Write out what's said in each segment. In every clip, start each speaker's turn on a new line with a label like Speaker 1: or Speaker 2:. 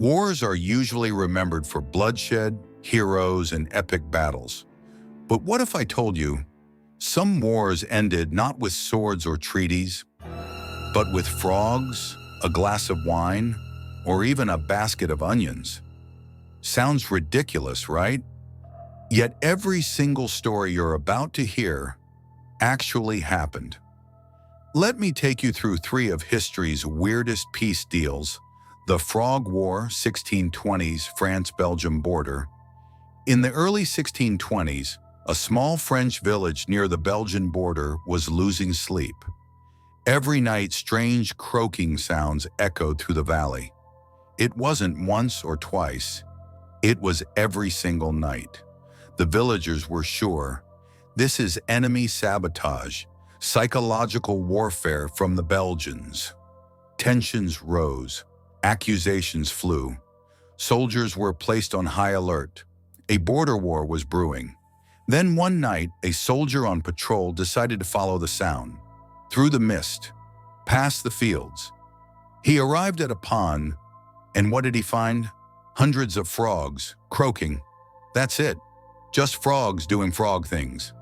Speaker 1: Wars are usually remembered for bloodshed, heroes, and epic battles. But what if I told you some wars ended not with swords or treaties, but with frogs, a glass of wine, or even a basket of onions? Sounds ridiculous, right? Yet every single story you're about to hear actually happened. Let me take you through three of history's weirdest peace deals: the Frog War, 1620s, France-Belgium border. In the early 1620s, a small French village near the Belgian border was losing sleep. Every night, strange croaking sounds echoed through the valley. It wasn't once or twice. It was every single night. The villagers were sure this is enemy sabotage, psychological warfare from the Belgians. Tensions rose. Accusations flew. Soldiers were placed on high alert. A border war was brewing. Then one night, a soldier on patrol decided to follow the sound. Through the mist, past the fields. He arrived at a pond, and what did he find? Hundreds of frogs, croaking. That's it. Just frogs doing frog things.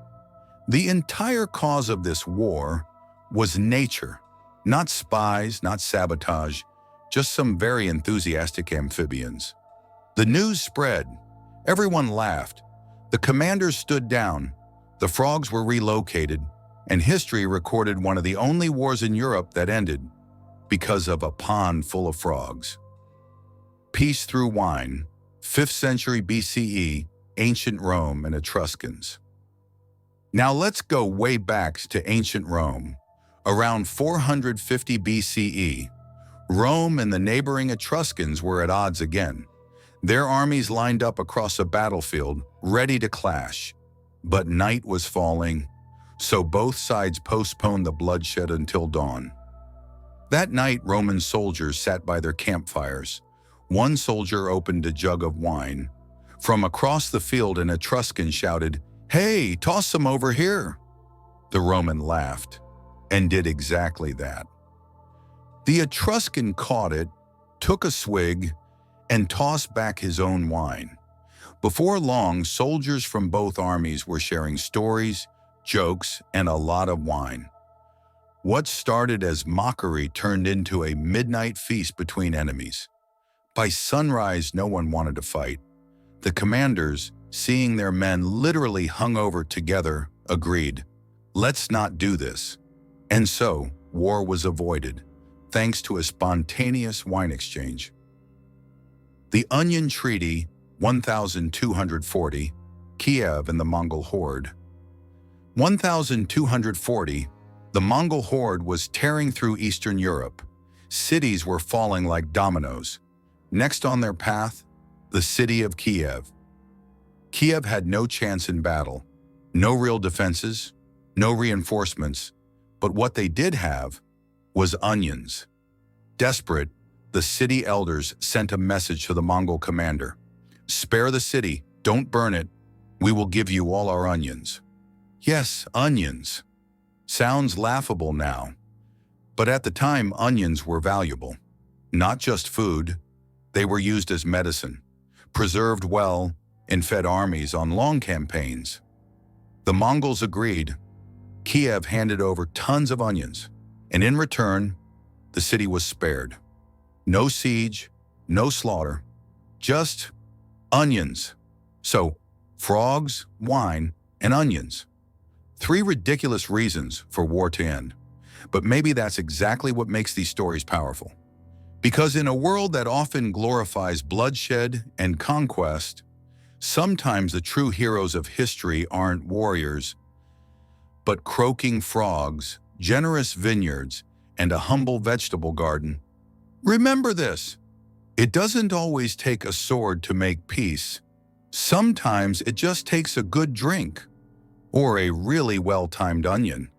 Speaker 1: The entire cause of this war was nature. Not spies, not sabotage, just some very enthusiastic amphibians. The news spread. Everyone laughed. The commanders stood down. The frogs were relocated, and history recorded one of the only wars in Europe that ended because of a pond full of frogs. Peace through wine, 5th century BCE, ancient Rome and Etruscans. Now let's go way back to ancient Rome. Around 450 BCE, Rome and the neighboring Etruscans were at odds again. Their armies lined up across a battlefield, ready to clash. But night was falling, so both sides postponed the bloodshed until dawn. That night, Roman soldiers sat by their campfires. One soldier opened a jug of wine. From across the field, an Etruscan shouted, "Hey, toss some over here." The Roman laughed and did exactly that. The Etruscan caught it, took a swig, and tossed back his own wine. Before long, soldiers from both armies were sharing stories, jokes, and a lot of wine. What started as mockery turned into a midnight feast between enemies. By sunrise, no one wanted to fight. The commanders, seeing their men literally hung over together, agreed, "Let's not do this." And so, war was avoided, thanks to a spontaneous wine exchange. The Onion Treaty, 1240, Kiev and the Mongol Horde. 1240, the Mongol horde was tearing through Eastern Europe. Cities were falling like dominoes. Next on their path, the city of Kiev. Kiev had no chance in battle, no real defenses, no reinforcements, but what they did have was onions. Desperate, the city elders sent a message to the Mongol commander. "Spare the city, don't burn it. We will give you all our onions." Yes, onions. Sounds laughable now. But at the time, onions were valuable. Not just food, they were used as medicine, preserved well, and fed armies on long campaigns. The Mongols agreed. Kiev handed over tons of onions, and in return, the city was spared. No siege, no slaughter, just onions. So, frogs, wine, and onions. Three ridiculous reasons for war to end. But maybe that's exactly what makes these stories powerful. Because in a world that often glorifies bloodshed and conquest, sometimes the true heroes of history aren't warriors, but croaking frogs, generous vineyards, and a humble vegetable garden. Remember this: it doesn't always take a sword to make peace. Sometimes it just takes a good drink or a really well-timed onion.